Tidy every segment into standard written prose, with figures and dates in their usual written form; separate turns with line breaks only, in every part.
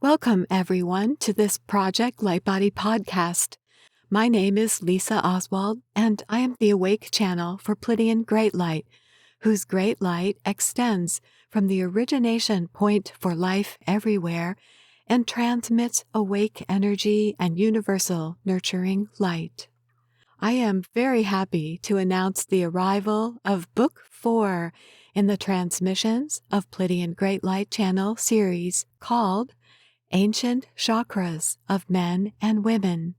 Welcome, everyone, to this Project Lightbody podcast. My name is Lisa Oswald, and I am the Awake channel for Pleiadian Great Light, whose great light extends from the origination point for life everywhere and transmits awake energy and universal nurturing light. I am very happy to announce the arrival of Book 4 in the Transmissions of Pleiadian Great Light Channel series called Ancient Chakras of Men and Women.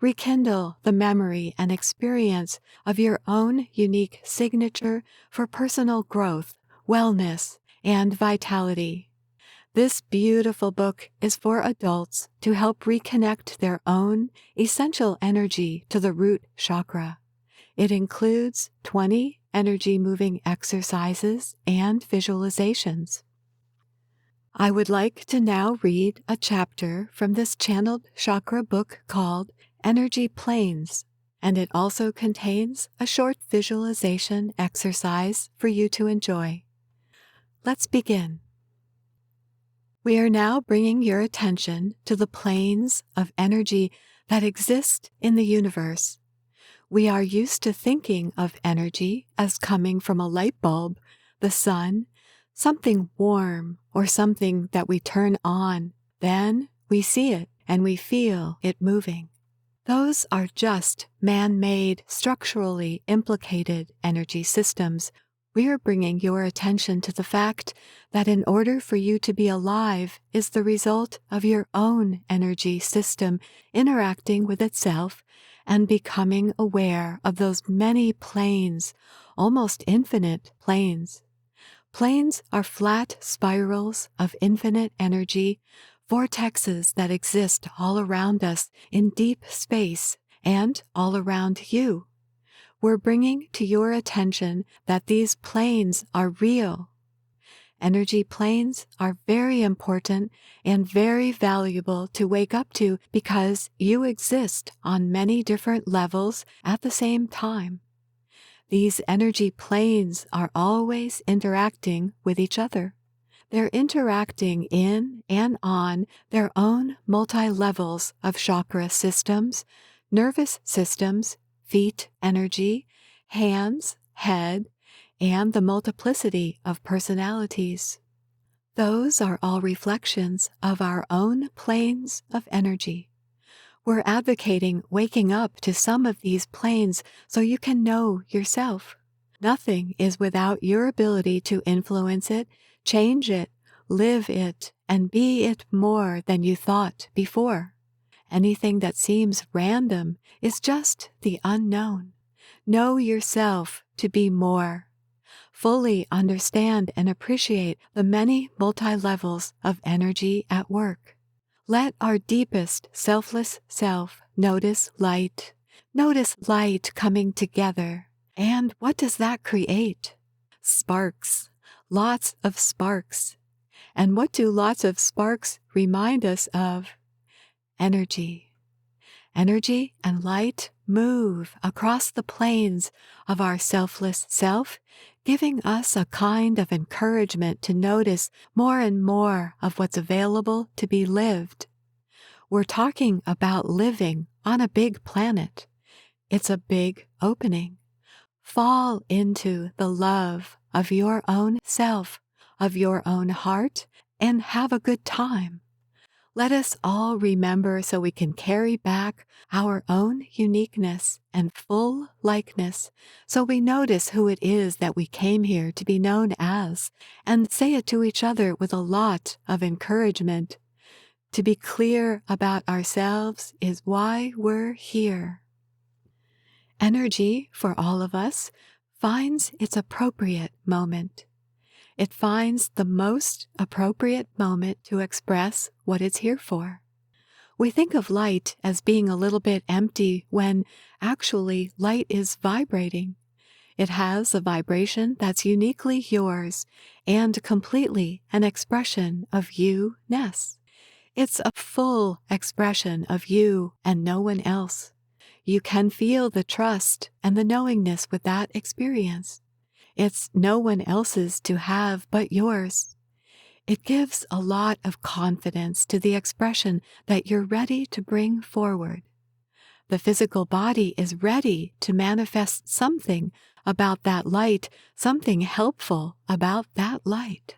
Rekindle the memory and experience of your own unique signature for personal growth, wellness, and vitality. This beautiful book is for adults to help reconnect their own essential energy to the root chakra. It includes 20 energy-moving exercises and visualizations. I would like to now read a chapter from this channeled chakra book called Energy Planes, and it also contains a short visualization exercise for you to enjoy. Let's begin. We are now bringing your attention to the planes of energy that exist in the universe. We are used to thinking of energy as coming from a light bulb, the sun, something warm, or something that we turn on. Then we see it and we feel it moving. Those are just man-made, structurally implicated energy systems. We are bringing your attention to the fact that in order for you to be alive is the result of your own energy system interacting with itself and becoming aware of those many planes, almost infinite planes. Planes are flat spirals of infinite energy, vortexes that exist all around us in deep space and all around you. We're bringing to your attention that these planes are real. Energy planes are very important and very valuable to wake up to because you exist on many different levels at the same time. These energy planes are always interacting with each other. They're interacting in and on their own multi-levels of chakra systems, nervous systems, feet energy, hands, head, and the multiplicity of personalities. Those are all reflections of our own planes of energy. We're advocating waking up to some of these planes so you can know yourself. Nothing is without your ability to influence it, change it, live it, and be it more than you thought before. Anything that seems random is just the unknown. Know yourself to be more. Fully understand and appreciate the many multi-levels of energy at work. Let our deepest selfless self notice light. Notice light coming together. And what does that create? Sparks. Lots of sparks. And what do lots of sparks remind us of? Energy. Energy and light move across the planes of our selfless self, giving us a kind of encouragement to notice more and more of what's available to be lived. We're talking about living on a big planet. It's a big opening. Fall into the love of your own self, of your own heart, and have a good time. Let us all remember so we can carry back our own uniqueness and full likeness, so we notice who it is that we came here to be known as, and say it to each other with a lot of encouragement. To be clear about ourselves is why we're here. Energy, for all of us, finds its appropriate moment. It finds the most appropriate moment to express what it's here for. We think of light as being a little bit empty when actually light is vibrating. It has a vibration that's uniquely yours and completely an expression of you-ness. It's a full expression of you and no one else. You can feel the trust and the knowingness with that experience. It's no one else's to have but yours. It gives a lot of confidence to the expression that you're ready to bring forward. The physical body is ready to manifest something about that light, something helpful about that light.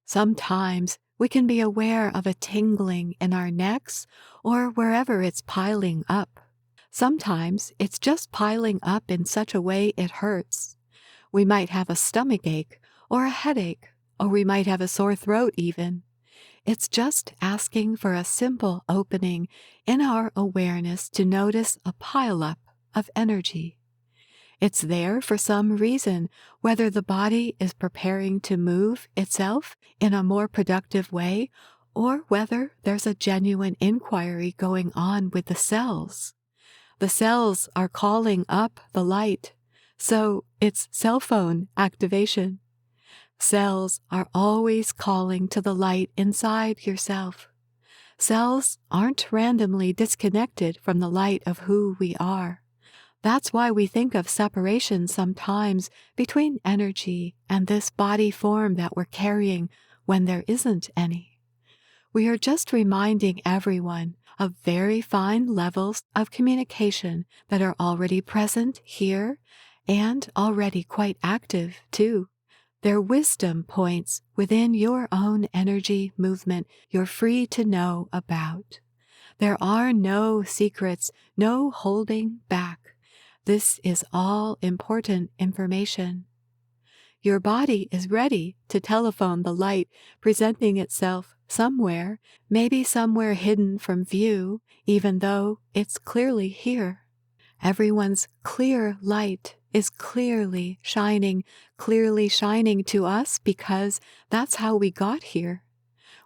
Sometimes we can be aware of a tingling in our necks or wherever it's piling up. Sometimes it's just piling up in such a way it hurts. We might have a stomach ache or a headache, or we might have a sore throat even. It's just asking for a simple opening in our awareness to notice a pileup of energy. It's there for some reason, whether the body is preparing to move itself in a more productive way, or whether there's a genuine inquiry going on with the cells. The cells are calling up the light, so it's cell phone activation. Cells are always calling to the light inside yourself. Cells aren't randomly disconnected from the light of who we are. That's why we think of separation sometimes between energy and this body form that we're carrying when there isn't any. We are just reminding everyone of very fine levels of communication that are already present here and already quite active too. They're wisdom points within your own energy movement you're free to know about. There are no secrets, no holding back. This is all important information. Your body is ready to telephone the light presenting itself somewhere, maybe somewhere hidden from view, even though it's clearly here. Everyone's clear light is clearly shining to us because that's how we got here.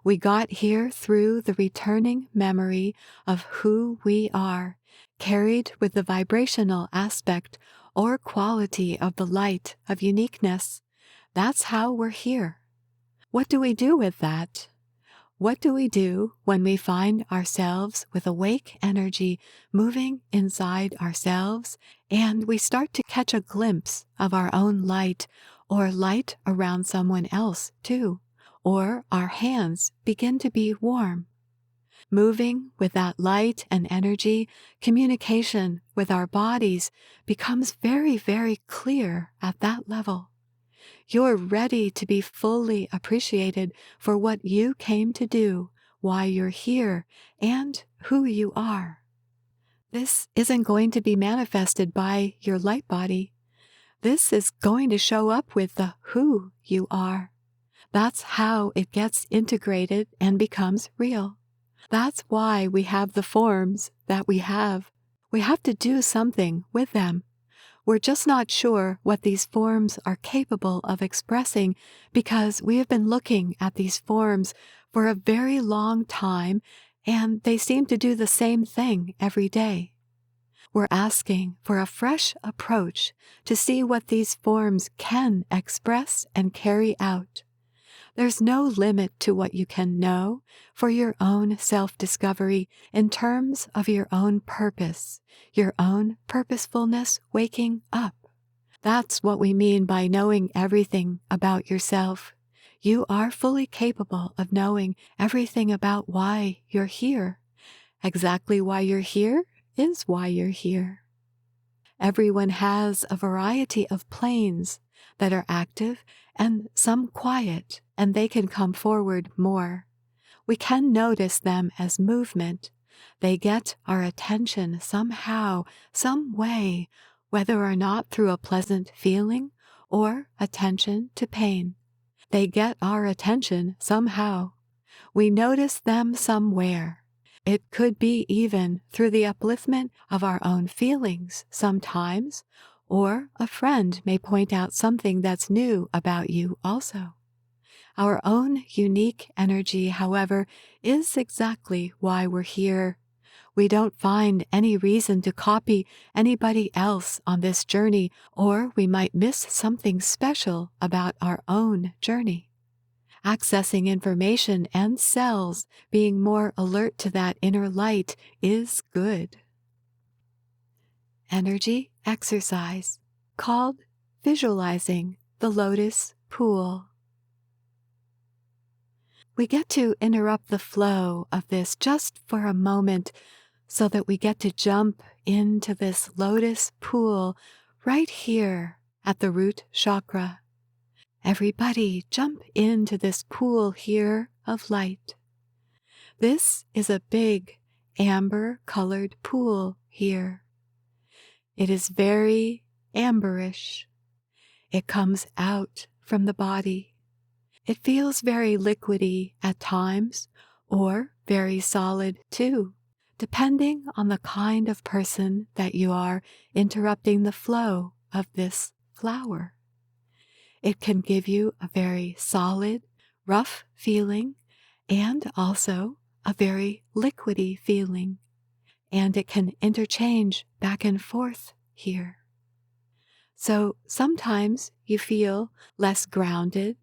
We got here through the returning memory of who we are, carried with the vibrational aspect or quality of the light of uniqueness. That's how we're here. What do we do with that? What do we do when we find ourselves with awake energy moving inside ourselves and we start to catch a glimpse of our own light or light around someone else too, or our hands begin to be warm? Moving with that light and energy, communication with our bodies becomes very, very clear at that level. You're ready to be fully appreciated for what you came to do, why you're here, and who you are. This isn't going to be manifested by your light body. This is going to show up with the who you are. That's how it gets integrated and becomes real. That's why we have the forms that we have. We have to do something with them. We're just not sure what these forms are capable of expressing because we have been looking at these forms for a very long time and they seem to do the same thing every day. We're asking for a fresh approach to see what these forms can express and carry out. There's no limit to what you can know for your own self-discovery in terms of your own purpose, your own purposefulness waking up. That's what we mean by knowing everything about yourself. You are fully capable of knowing everything about why you're here. Exactly why you're here is why you're here. Everyone has a variety of planes that are active and some quiet, and they can come forward more. We can notice them as movement. They get our attention somehow, some way, whether or not through a pleasant feeling or attention to pain. They get our attention somehow. We notice them somewhere. It could be even through the upliftment of our own feelings sometimes, or a friend may point out something that's new about you also. Our own unique energy, however, is exactly why we're here. We don't find any reason to copy anybody else on this journey, or we might miss something special about our own journey. Accessing information and cells, being more alert to that inner light is good. Energy exercise called visualizing the lotus pool. we get to interrupt the flow of this just for a moment so that we get to jump into this lotus pool right here at the root chakra. Everybody jump into this pool here of light. This is a big amber-colored pool here. It is very amberish. It comes out from the body. It feels very liquidy at times, or very solid too, depending on the kind of person that you are interrupting the flow of this flower. It can give you a very solid, rough feeling and also a very liquidy feeling, and it can interchange back and forth here. So sometimes you feel less grounded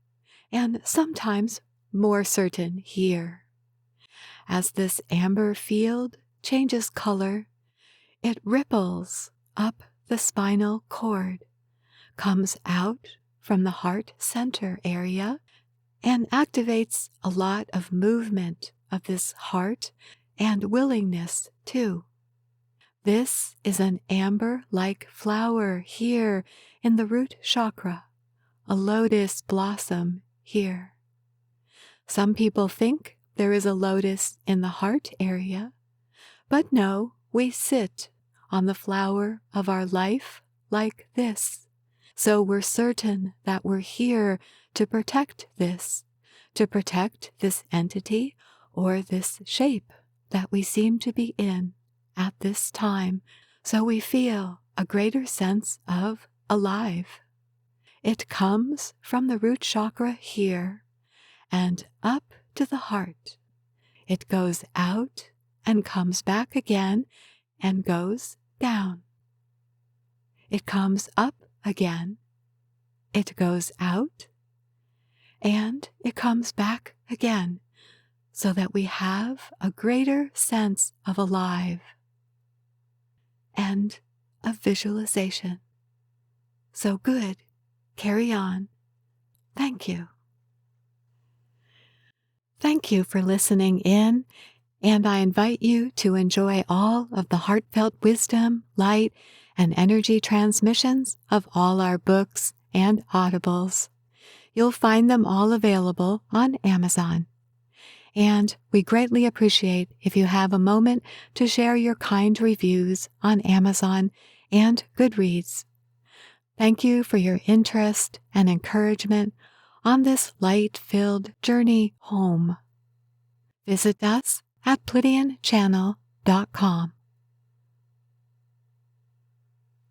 and sometimes more certain here. As this amber field changes color, it ripples up the spinal cord, comes out from the heart center area, and activates a lot of movement of this heart and willingness too. This is an amber-like flower here in the root chakra, a lotus blossom here. Some people think there is a lotus in the heart area, but no, we sit on the flower of our life like this. So we're certain that we're here to protect this entity or this shape that we seem to be in at this time, so we feel a greater sense of alive. It comes from the root chakra here and up to the heart. It goes out and comes back again and goes down. It comes up again. It goes out and it comes back again, so that we have a greater sense of alive and of visualization. So good. Carry on. Thank you. Thank you for listening in, and I invite you to enjoy all of the heartfelt wisdom, light, and energy transmissions of all our books and audibles. You'll find them all available on Amazon. And we greatly appreciate if you have a moment to share your kind reviews on Amazon and Goodreads. Thank you for your interest and encouragement on this light-filled journey home. Visit us at Pleiadianchannel.com.